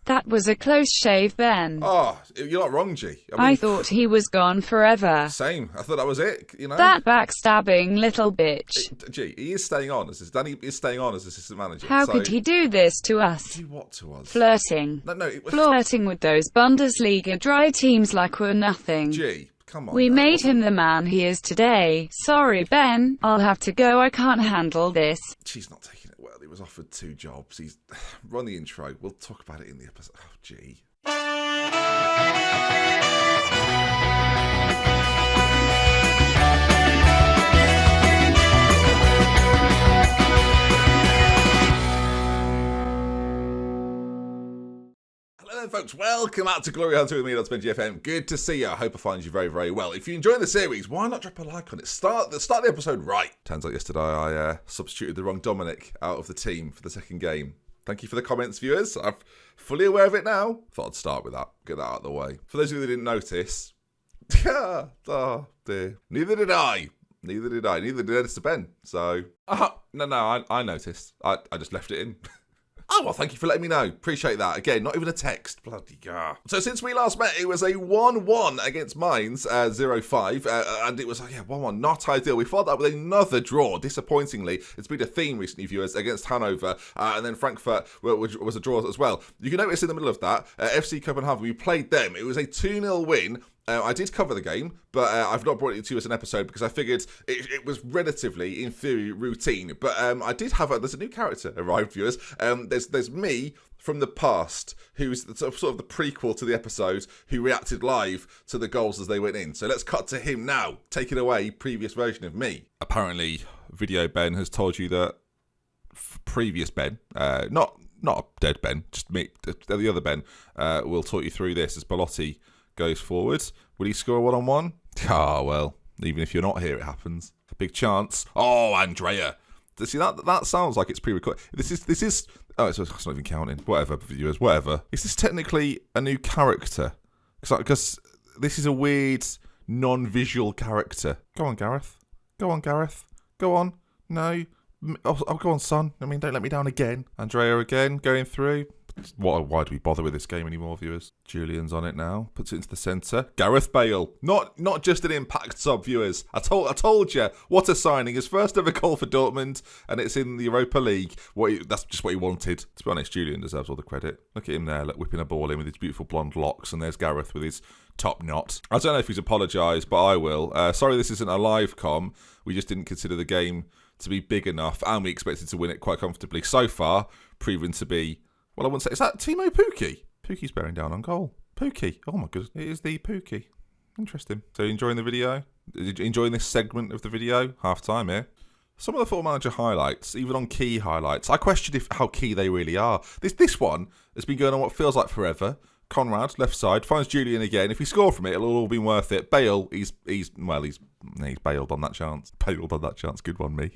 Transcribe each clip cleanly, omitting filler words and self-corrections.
That was a close shave, Ben. Oh, you're not wrong, G. I thought he was gone forever. Same. I thought that was it, you know. That backstabbing little bitch. Gee, he is staying on as Danny is staying on as assistant manager. How could he do this to us? Do what to us? Flirting. No. Flirting with those Bundesliga dry teams like we're nothing. Gee, come on. We made him the man he is today. Sorry, Ben. I'll have to go. I can't handle this. She's not taking it well. He was offered 2 jobs. He's run the intro. We'll talk about it in the episode. Oh, gee. Hello there, folks. Welcome out to Glory Hunter with me, DoctorBenjyFM. Good to see you. I hope I find you very, very well. If you enjoy the series, why not drop a like on it? Start the episode right. Turns out yesterday I substituted the wrong Dominic out of the team for the second game. Thank you for the comments, viewers. I'm fully aware of it now. Thought I'd start with that. Get that out of the way. For those of you that didn't notice, oh dear. Neither did I. Neither did Editor Ben. So, no, I noticed. I just left it in. Oh, well, thank you for letting me know. Appreciate that. Again, not even a text. Bloody god. So since we last met, it was a 1-1 against Mainz, 0-5, and it was, 1-1, not ideal. We followed that with another draw, disappointingly. It's been a theme recently, viewers, against Hanover, and then Frankfurt was a draw as well. You can notice in the middle of that, FC Copenhagen, we played them. It was a 2-0 win. I did cover the game, but I've not brought it to you as an episode because I figured it was relatively, in theory, routine. But I did have there's a new character arrived, viewers. There's me from the past, who's sort of the prequel to the episode, who reacted live to the goals as they went in. So let's cut to him now. Take it away, previous version of me. Apparently, Video Ben has told you that previous Ben, not dead Ben, just me, the other Ben, will talk you through this as Belotti goes forward. Will he score a 1-on-1? Ah, well, even if you're not here, it happens. A big chance. Oh, Andrea. See, that sounds like it's pre-recorded. This is. Oh, it's not even counting. Whatever, viewers. Whatever. Is this technically a new character? Because this is a weird non-visual character. Go on, Gareth. Go on. No. Oh, go on, son. I mean, don't let me down again. Andrea again, going through. Why do we bother with this game anymore, viewers? Julian's on it now. Puts it into the centre. Gareth Bale. Not just an impact sub, viewers. I told you. What a signing. His first ever goal for Dortmund, and it's in the Europa League. That's just what he wanted. To be honest, Julian deserves all the credit. Look at him there, whipping a ball in with his beautiful blonde locks, and there's Gareth with his top knot. I don't know if he's apologised, but I will. Sorry this isn't a live com. We just didn't consider the game to be big enough, and we expected to win it quite comfortably. So far, proven to be... Well, I wouldn't say... Is that Timo Pukki? Pukki's bearing down on goal. Pukki. Oh, my goodness. It is the Pukki. Interesting. So, enjoying the video? Enjoying this segment of the video? Half time here. Some of the Football Manager highlights, even on key highlights, I questioned how key they really are. This one has been going on what feels like forever. Conrad, left side, finds Julian again. If he score from it, it'll all be worth it. Bale, he's bailed on that chance. Bailed on that chance. Good one, me.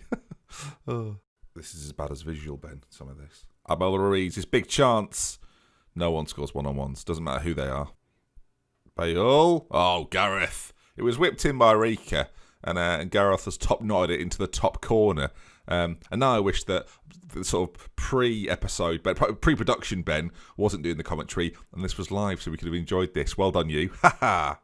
Oh. This is as bad as visual, Ben, some of this. Abel Ruiz, his big chance. No one scores 1-on-1s. Doesn't matter who they are. Bale. Oh, Gareth. It was whipped in by Rika, and Gareth has top knotted it into the top corner. And now I wish that the sort of pre-episode, pre-production Ben wasn't doing the commentary, and this was live, so we could have enjoyed this. Well done, you. Ha ha.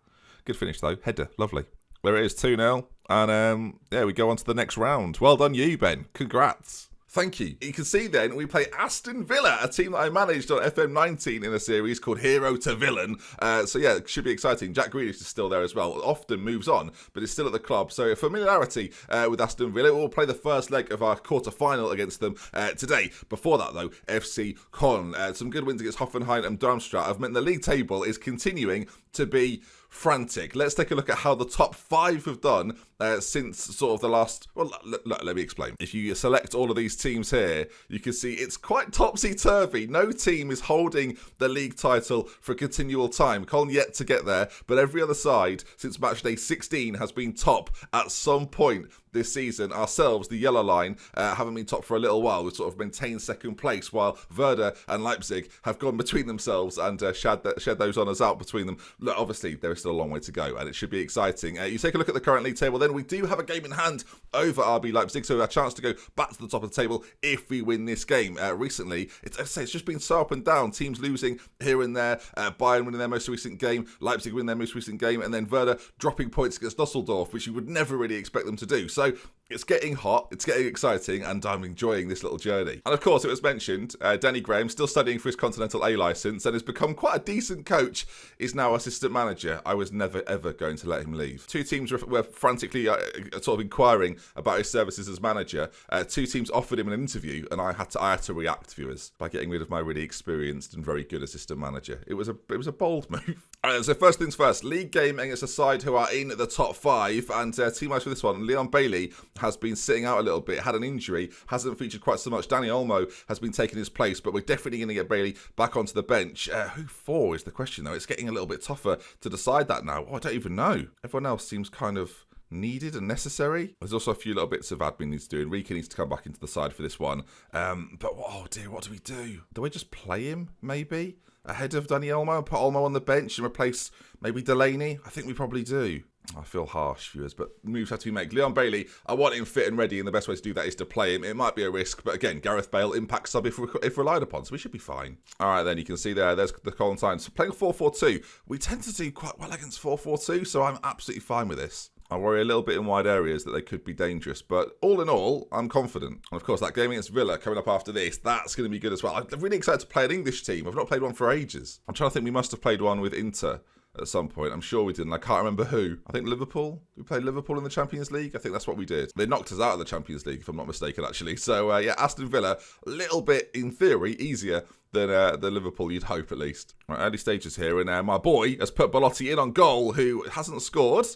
Good finish, though. Header. Lovely. There it is, 2-0. And we go on to the next round. Well done, you, Ben. Congrats. Thank you. You can see then we play Aston Villa, a team that I managed on FM19 in a series called Hero to Villain. So yeah, it should be exciting. Jack Grealish is still there as well. Often moves on, but is still at the club. So a familiarity with Aston Villa. We'll play the first leg of our quarter-final against them today. Before that, though, FC Con. Some good wins against Hoffenheim and Darmstadt have meant the league table is continuing to be frantic. Let's take a look at how the top 5 have done since sort of the last... Well, let me explain. If you select all of these teams here, you can see it's quite topsy-turvy. No team is holding the league title for a continual time. Colin yet to get there, but every other side since match day 16 has been top at some point this season. Ourselves, the yellow line, haven't been top for a little while. We've sort of maintained second place, while Werder and Leipzig have gone between themselves and shed those honours out between them. Look, obviously, there is still a long way to go, and it should be exciting. You take a look at the current league table, then we do have a game in hand over RB Leipzig, so we have a chance to go back to the top of the table if we win this game. Recently, it's just been so up and down. Teams losing here and there, Bayern winning their most recent game, Leipzig winning their most recent game, and then Werder dropping points against Dusseldorf, which you would never really expect them to do. So it's getting hot, it's getting exciting, and I'm enjoying this little journey. And of course, it was mentioned, Danny Graham, still studying for his Continental A licence and has become quite a decent coach, is now assistant manager. I was never, ever going to let him leave. Two teams were frantically sort of inquiring about his services as manager. Two teams offered him an interview, and I had to react, viewers, by getting rid of my really experienced and very good assistant manager. It was a bold move. So first things first, league game against a side who are in the top 5, and team-wise for this one, Leon Bailey has been sitting out a little bit, had an injury, hasn't featured quite so much. Danny Olmo has been taking his place, but we're definitely going to get Bailey back onto the bench. Who for is the question, though. It's getting a little bit tougher to decide that now. I don't even know. Everyone else seems kind of needed and necessary. There's also a few little bits of admin needs to do. Enrique needs to come back into the side for this one. But, oh dear, what do we do? Do we just play him, maybe, ahead of Danny Olmo and put Olmo on the bench and replace maybe Delaney? I think we probably do. I feel harsh, viewers, but moves have to be made. Leon Bailey, I want him fit and ready, and the best way to do that is to play him. It might be a risk, but again, Gareth Bale, impact sub if relied upon, so we should be fine. All right, then, you can see there's the Colin signs. So playing 4-4-2, we tend to do quite well against 4-4-2, so I'm absolutely fine with this. I worry a little bit in wide areas that they could be dangerous, but all in all, I'm confident. And of course, that game against Villa coming up after this, that's going to be good as well. I'm really excited to play an English team. I've not played one for ages. I'm trying to think, we must have played one with Inter at some point. I'm sure we did, and I can't remember who. I think Liverpool. We played Liverpool in the Champions League. I think that's what we did. They knocked us out of the Champions League, if I'm not mistaken, actually. So, yeah, Aston Villa, a little bit, in theory, easier than the Liverpool you'd hope, at least. Right, early stages here, and my boy has put Belotti in on goal, who hasn't scored.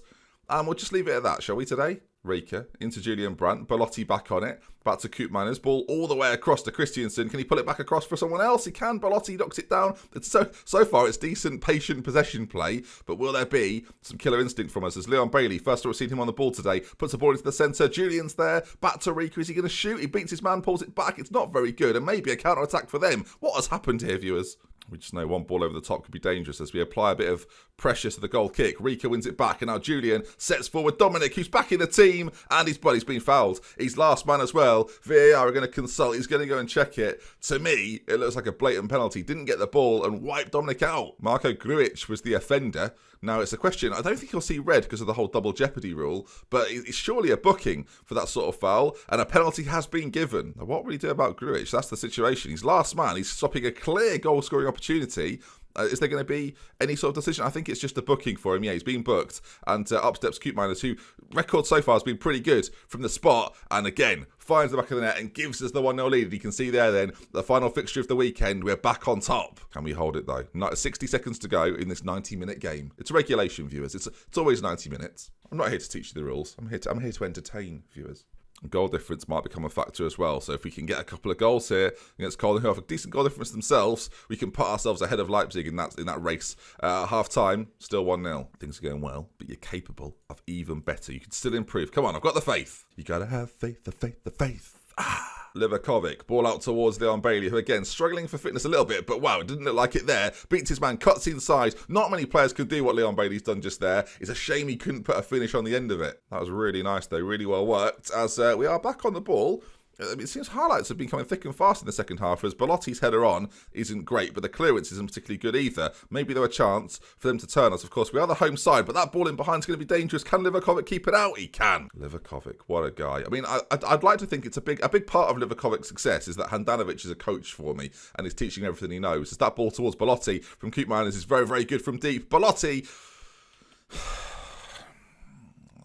And we'll just leave it at that, shall we, today? Rika into Julian Brandt, Belotti back on it, back to Koopmeiners, ball all the way across to Christiansen. Can he pull it back across for someone else? He can. Belotti knocks it down. It's so far it's decent, patient possession play, but will there be some killer instinct from us as Leon Bailey, first time we've seen him on the ball today, puts the ball into the centre. Julian's there, back to Rika. Is he going to shoot? He beats his man, pulls it back. It's not very good, and maybe a counter-attack for them. What has happened here, viewers? We just know one ball over the top could be dangerous as we apply a bit of pressure to the goal kick. Rika wins it back, and now Julian sets forward Dominic, who's back in the team, and his buddy's been fouled. He's last man as well. VAR are going to consult. He's going to go and check it. To me, it looks like a blatant penalty. Didn't get the ball and wiped Dominic out. Marko Grujic was the offender. Now, it's a question. I don't think he'll see red because of the whole double jeopardy rule, but it's surely a booking for that sort of foul, and a penalty has been given. Now, what will he do about Grujic? That's the situation. He's last man. He's stopping a clear goal-scoring opportunity. Is there going to be any sort of decision? I think it's just a booking for him. Yeah, he's been booked. And up steps Koopmeiners, who record so far has been pretty good from the spot. And again, finds the back of the net and gives us the 1-0 lead. And you can see there then, the final fixture of the weekend, we're back on top. Can we hold it though? 60 seconds to go in this 90-minute game. It's regulation, viewers. It's always 90 minutes. I'm not here to teach you the rules. I'm here to entertain, viewers. Goal difference might become a factor as well. So if we can get a couple of goals here against Colin, who have a decent goal difference themselves, we can put ourselves ahead of Leipzig in that race. Half time, still 1-0. Things are going well, but you're capable of even better. You can still improve. Come on, I've got the faith. You gotta have faith, the faith. Livakovic, ball out towards Leon Bailey, who again struggling for fitness a little bit, but wow, it didn't look like it there. Beats his man, cuts inside. Not many players could do what Leon Bailey's done just there. It's a shame he couldn't put a finish on the end of it. That was really nice though, really well worked. As we are back on the ball. It seems highlights have been coming thick and fast in the second half, as Belotti's header on isn't great, but the clearance isn't particularly good either. Maybe there were a chance for them to turn us. Of course, we are the home side, but that ball in behind is going to be dangerous. Can Livakovic keep it out? He can. Livakovic, what a guy. I mean, I'd like to think it's a big part of Livakovic's success is that Handanovic is a coach for me and is teaching everything he knows. As that ball towards Belotti from Koopmeiners is very, very good from deep. Belotti.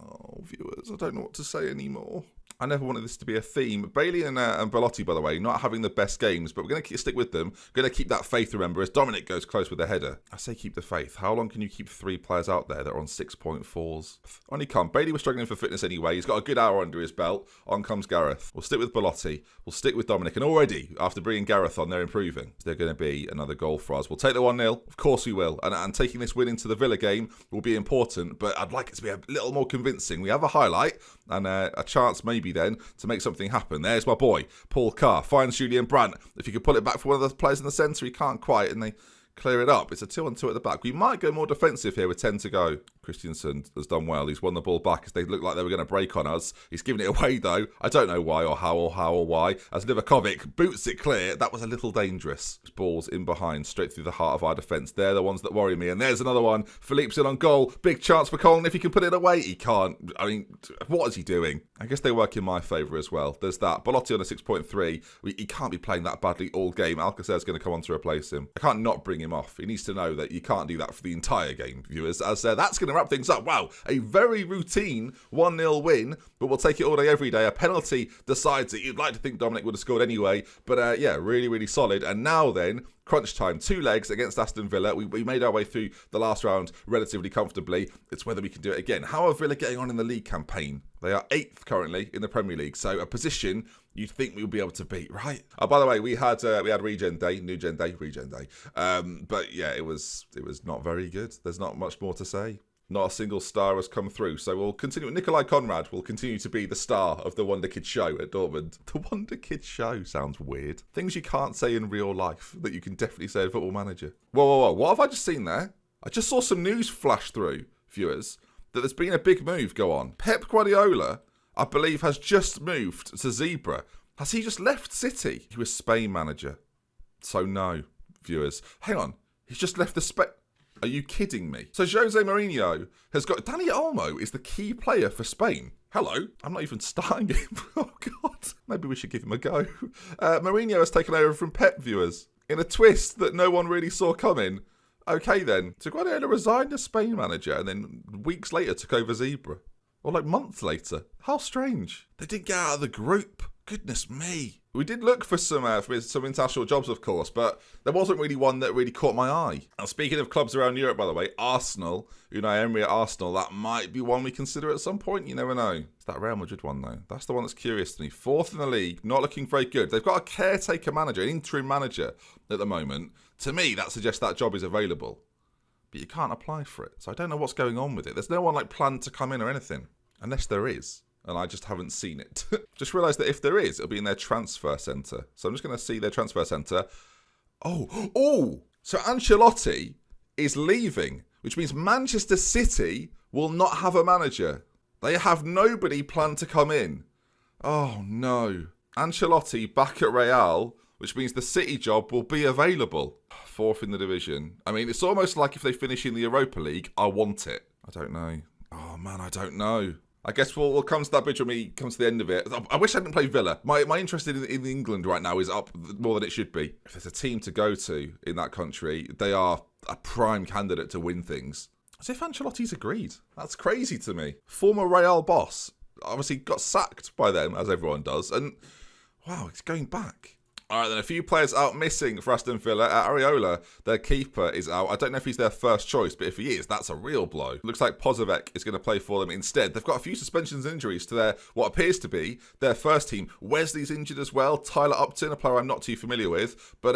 Oh, viewers, I don't know what to say anymore. I never wanted this to be a theme. Bailey and Belotti, by the way, not having the best games, but we're going to stick with them. We're going to keep that faith, remember, as Dominic goes close with the header. I say keep the faith. How long can you keep 3 players out there that are on 6.4s? On he comes. Bailey was struggling for fitness anyway. He's got a good hour under his belt. On comes Gareth. We'll stick with Belotti. We'll stick with Dominic. And already, after bringing Gareth on, they're improving. Is there going to be another goal for us? We'll take the 1-0. Of course we will. And taking this win into the Villa game will be important, but I'd like it to be a little more convincing. We have a highlight. and a chance maybe then to make something happen. There's my boy, Paul Carr, finds Julian Brandt. If he could pull it back for one of the players in the centre, he can't quite, and they clear it up. It's a 2-on-2 at the back. We might go more defensive here with 10 to go. Christensen has done well. He's won the ball back as they looked like they were going to break on us. He's given it away, though. I don't know why or how or why. As Livakovic boots it clear, that was a little dangerous. Ball's in behind, straight through the heart of our defence. They're the ones that worry me. And there's another one. Philippe's in on goal. Big chance for Colin if he can put it away. He can't. I mean, what is he doing? I guess they work in my favour as well. There's that. Belotti on a 6.3. He can't be playing that badly all game. Alcacer's going to come on to replace him. I can't not bring him off. He needs to know that you can't do that for the entire game, viewers, as that's going to wrap things up. Wow, a very routine 1-0 win, but we'll take it all day, every day. A penalty decides it. You'd like to think Dominic would have scored anyway, but yeah, really, really solid. And now then, crunch time, 2 legs against Aston Villa. We made our way through the last round relatively comfortably. It's whether we can do it again. How are Villa getting on in the league campaign? They are 8th currently in the Premier League, so a position you'd think we would be able to beat, right? Oh, by the way, we had Regen Day, New Gen Day, Regen Day. But yeah, it was not very good. There's not much more to say. Not a single star has come through. So we'll continue. Nikolai Conrad will continue to be the star of the Wonder Kid show at Dortmund. The Wonder Kid show sounds weird. Things you can't say in real life that you can definitely say in Football Manager. Whoa. What have I just seen there? I just saw some news flash through, viewers, that there's been a big move go on. Pep Guardiola, I believe, has just moved to Zebra. Has he just left City? He was Spain manager. So no, viewers. Hang on. He's just left the Spain... Are you kidding me? So Jose Mourinho has got... Dani Olmo is the key player for Spain. Hello. I'm not even starting him. Oh, God. Maybe we should give him a go. Mourinho has taken over from Pep, viewers, in a twist that no one really saw coming. Okay, then. So Guardiola resigned as Spain manager and then weeks later took over Zebra. Or like months later. How strange. They didn't get out of the group. Goodness me. We did look for some international jobs, of course, but there wasn't really one that really caught my eye. And speaking of clubs around Europe, by the way, Arsenal, Unai Emery at Arsenal, that might be one we consider at some point. You never know. It's that Real Madrid one, though. That's the one that's curious to me. 4th in the league, not looking very good. They've got a caretaker manager, an interim manager at the moment. To me, that suggests that job is available. But you can't apply for it. So I don't know what's going on with it. There's no one like planned to come in or anything. Unless there is. And I just haven't seen it. Just realised that if there is, it'll be in their transfer centre. So I'm just going to see their transfer centre. Oh! So Ancelotti is leaving, which means Manchester City will not have a manager. They have nobody planned to come in. Oh, no. Ancelotti back at Real, which means the City job will be available. 4th in the division. I mean, it's almost like if they finish in the Europa League, I want it. I don't know. Oh, man, I don't know. I guess we'll come to that bridge when we come to the end of it. I wish I didn't play Villa. My interest in England right now is up more than it should be. If there's a team to go to in that country, they are a prime candidate to win things. As if Ancelotti's agreed. That's crazy to me. Former Real boss obviously got sacked by them, as everyone does. And, wow, it's going back. All right, then a few players out missing for Aston Villa. Areola, their keeper, is out. I don't know if he's their first choice, but if he is, that's a real blow. Looks like Pozovec is going to play for them instead. They've got a few suspensions and injuries to their what appears to be their first team. Wesley's injured as well. Tyler Upton, a player I'm not too familiar with. But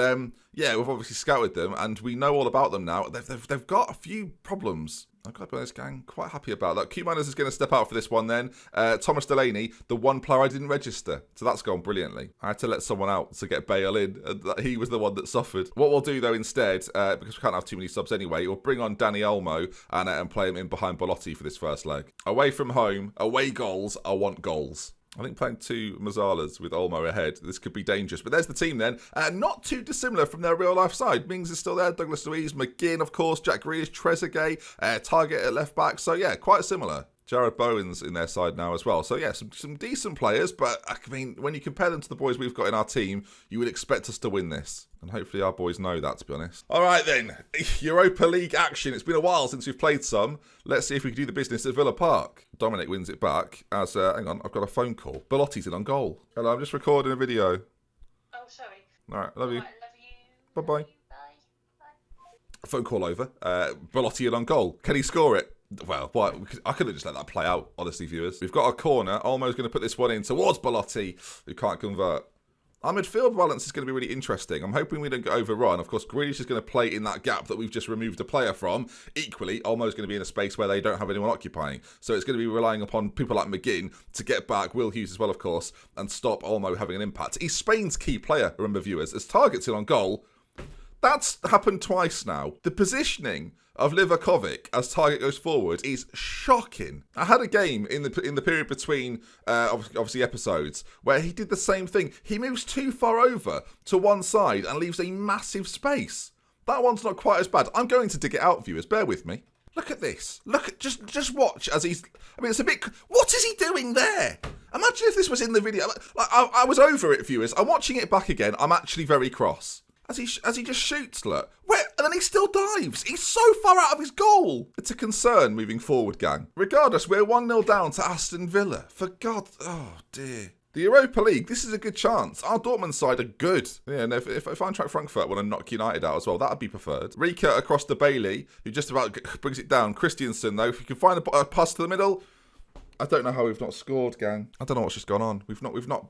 yeah, we've obviously scouted them, and we know all about them now. They've got a few problems. I've got to be honest, gang, quite happy about that. Q-Miners is going to step out for this one then. Thomas Delaney, the one player I didn't register. So that's gone brilliantly. I had to let someone out to get Bale in. He was the one that suffered. What we'll do, though, instead, because we can't have too many subs anyway, we'll bring on Dani Olmo and play him in behind Belotti for this first leg. Away from home, away goals, I want goals. I think playing 2 Mazzalas with Olmo ahead, this could be dangerous. But there's the team then. Not too dissimilar from their real-life side. Mings is still there, Douglas Luiz, McGinn, of course, Jack Grealish, Trezeguet, Target at left-back. So, yeah, quite similar. Jared Bowen's in their side now as well. So, yeah, some decent players. But, I mean, when you compare them to the boys we've got in our team, you would expect us to win this. And hopefully our boys know that, to be honest. All right, then. Europa League action. It's been a while since we've played some. Let's see if we can do the business at Villa Park. Dominic wins it back as, hang on, I've got a phone call. Belotti's in on goal. Hello, I'm just recording a video. Oh, sorry. All right, love you. Right, love you. Bye-bye. Bye. Phone call over. Belotti in on goal. Can he score it? Well, why? I could have just let that play out, honestly, viewers. We've got a corner. Olmo's going to put this one in towards Belotti, who can't convert. Our midfield balance is going to be really interesting. I'm hoping we don't get overrun. Of course, Grealish is going to play in that gap that we've just removed a player from. Equally, Olmo's going to be in a space where they don't have anyone occupying. So it's going to be relying upon people like McGinn to get back, Will Hughes as well, of course, and stop Olmo having an impact. He's Spain's key player, remember, viewers. As targets in on goal, that's happened twice now. The positioning of Livakovic as target goes forward is shocking. I had a game in the period between obviously episodes where he did the same thing. He moves too far over to one side and leaves a massive space. That one's not quite as bad. I'm going to dig it out, viewers. Bear with me. Look at this. Look at just watch as he's. I mean, it's a bit. What is he doing there? Imagine if this was in the video. I was over it, viewers. I'm watching it back again. I'm actually very cross. As he just shoots, look. Where? And then he still dives. He's so far out of his goal. It's a concern moving forward, gang. Regardless, we're 1-0 down to Aston Villa. For God, oh dear. The Europa League, this is a good chance. Our Dortmund side are good. Yeah, and if Eintracht Frankfurt want to knock United out as well, that would be preferred. Rika across the Bailey, who just about brings it down. Christiansen, though, if you can find a pass to the middle. I don't know how we've not scored, gang. I don't know what's just gone on. We've not.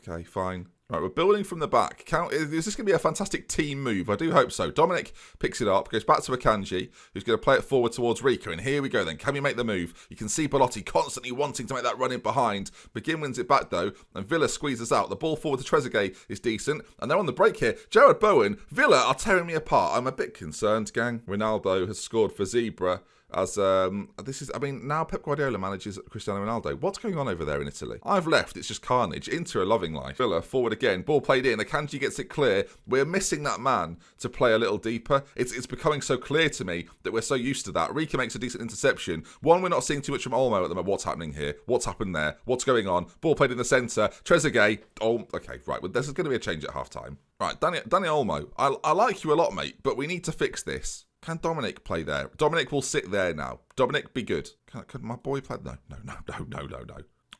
Okay, fine. Right, we're building from the back. Is this going to be a fantastic team move? I do hope so. Dominic picks it up, goes back to Akanji, who's going to play it forward towards Rika. And here we go then. Can we make the move? You can see Belotti constantly wanting to make that run in behind. McGinn wins it back though, and Villa squeezes out. The ball forward to Trezeguet is decent. And they're on the break here. Jared Bowen, Villa are tearing me apart. I'm a bit concerned, gang. Ronaldo has scored for Zebra. As this is, I mean, now Pep Guardiola manages Cristiano Ronaldo. What's going on over there in Italy? I've left. It's just carnage. Inter a loving life. Villa forward again. Ball played in. Akanji gets it clear. We're missing that man to play a little deeper. It's becoming so clear to me that we're so used to that. Rika makes a decent interception. One, we're not seeing too much from Olmo at the moment. What's happening here? What's happened there? What's going on? Ball played in the centre. Trezeguet. Oh, okay, right. Well, there's going to be a change at half time. Right, Danny Olmo. I like you a lot, mate, but we need to fix this. Can Dominic play there? Dominic will sit there now. Dominic, be good. Could my boy play? No.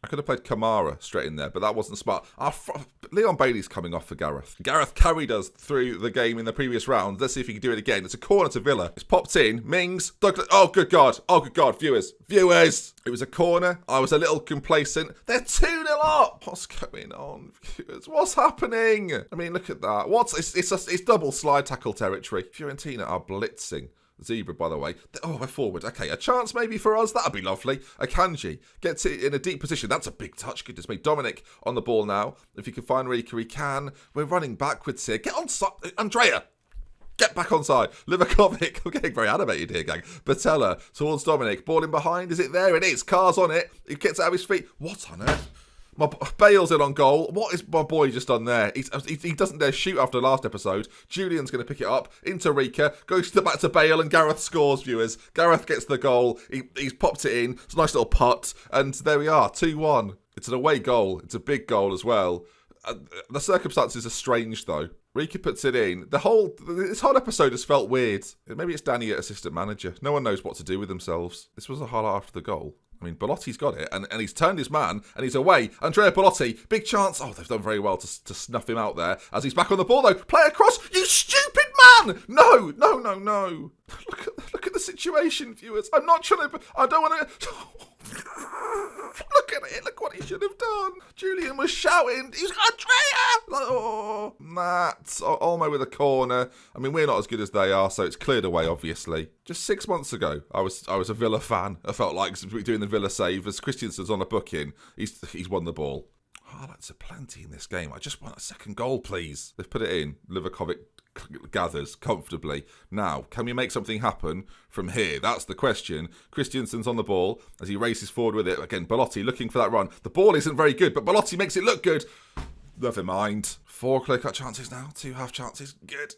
I could have played Kamara straight in there, but that wasn't smart. Leon Bailey's coming off for Gareth. Gareth carried us through the game in the previous round. Let's see if he can do it again. It's a corner to Villa. It's popped in. Mings. Douglas. Oh, good God. Viewers. It was a corner. I was a little complacent. They're 2-0 up. What's going on, viewers? What's happening? I mean, look at that. It's double slide tackle territory. Fiorentina are blitzing. Zebra, by the way. Oh, we're forward. Okay, a chance maybe for us. That'd be lovely. Akanji gets it in a deep position. That's a big touch. Goodness me. Dominic on the ball now. If he can find Rika, he can. We're running backwards here. Get on side. Andrea, get back on side. Livakovic. I'm getting very animated here, gang. Batella towards Dominic. Ball in behind. Is it there? It is. Carr's on it. He gets out of his feet. What on earth? Bale's in on goal. What is my boy just done there? He doesn't dare shoot after the last episode. Julian's going to pick it up into Rika. Goes back to Bale and Gareth scores, viewers. Gareth gets the goal. He's popped it in. It's a nice little putt. And there we are, 2-1. It's an away goal. It's a big goal as well. The circumstances are strange, though. Rika puts it in. This whole episode has felt weird. Maybe it's Danny at assistant manager. No one knows what to do with themselves. This was a highlight after the goal. I mean, Belotti's got it, and he's turned his man, and he's away. Andrea Belotti, big chance. Oh, they've done very well to snuff him out there. As he's back on the ball, though. Play across. You stupid man! No. Look at the situation, viewers. I'm not trying to... I don't want to... Look at it. Look what he should have done. Julian was shouting. He's Andrea! Oh, Matt. Olmo with a corner. I mean, we're not as good as they are, so it's cleared away, obviously. Just 6 months ago, I was a Villa fan. I felt like doing the Villa save. As Christiansen's on a booking, he's won the ball. Highlights are plenty in this game. I just want a second goal, please. They've put it in. Livakovic gathers comfortably. Now, can we make something happen from here? That's the question. Christiansen's on the ball as he races forward with it. Again, Belotti looking for that run. The ball isn't very good, but Belotti makes it look good. Never mind. 4 clear-cut chances now. 2 half chances. Good.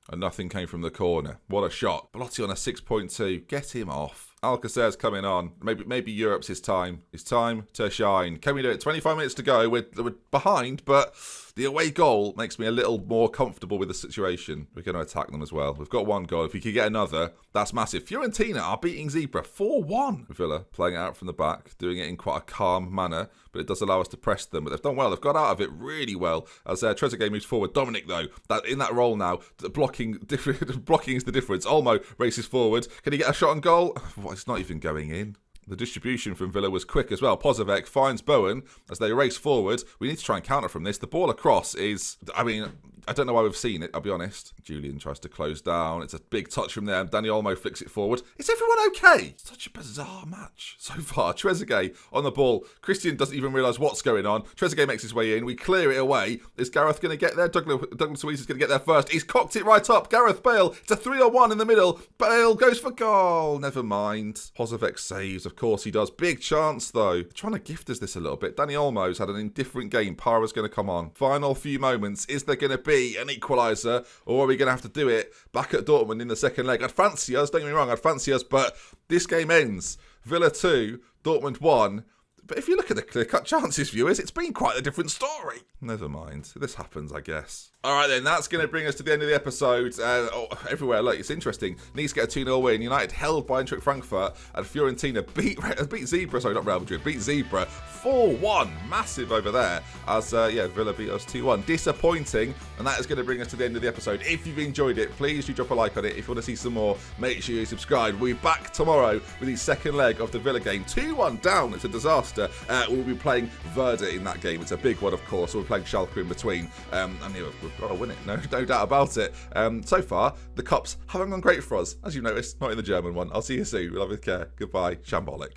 And nothing came from the corner. What a shot. Belotti on a 6.2. Get him off. Alcacer's coming on. Maybe Europe's his time. It's time to shine. Can we do it? 25 minutes to go. We're behind, but the away goal makes me a little more comfortable with the situation. We're going to attack them as well. We've got 1 goal. If we could get another, that's massive. Fiorentina are beating Zebra 4-1. Villa playing it out from the back, doing it in quite a calm manner, but it does allow us to press them. But they've done well. They've got out of it really well as Trezeguet moves forward. Dominic, though, in that role now, blocking is the difference. Olmo races forward. Can he get a shot on goal? It's not even going in. The distribution from Villa was quick as well. Pozovec finds Bowen as they race forward. We need to try and counter from this. The ball across is, I don't know why we've seen it, I'll be honest. Julian tries to close down. It's a big touch from there. Danny Olmo flicks it forward. Is everyone okay? Such a bizarre match so far. Trezeguet on the ball. Christian doesn't even realise what's going on. Trezeguet makes his way in. We clear it away. Is Gareth going to get there? Douglas Luiz is going to get there first. He's cocked it right up. Gareth Bale. It's a 3-on-1 in the middle. Bale goes for goal. Never mind. Pozovec saves. Of course he does. Big chance though. Trying to gift us this a little bit. Danny Olmo's had an indifferent game. Para's going to come on. Final few moments. Is there going to be an equaliser, or are we going to have to do it back at Dortmund in the second leg? I'd fancy us, don't get me wrong, I'd fancy us, but this game ends. Villa 2, Dortmund 1. But if you look at the clear-cut chances, viewers, it's been quite a different story. Never mind. This happens, I guess. All right, then. That's going to bring us to the end of the episode. Everywhere, look, it's interesting. Nice get a 2-0 win. United held by Eintracht Frankfurt. And Fiorentina beat Zebra. Sorry, not Real Madrid. Beat Zebra 4-1. Massive over there. As, Villa beat us 2-1. Disappointing. And that is going to bring us to the end of the episode. If you've enjoyed it, please do drop a like on it. If you want to see some more, make sure you subscribe. We'll be back tomorrow with the second leg of the Villa game. 2-1 down. It's a disaster. We'll be playing Werder in that game. It's a big one, of course. We're playing Schalke in between. We've got to win it. No doubt about it. So far, the cups haven't gone great for us. As you've noticed, not in the German one. I'll see you soon. Love with care. Goodbye. Shambolic.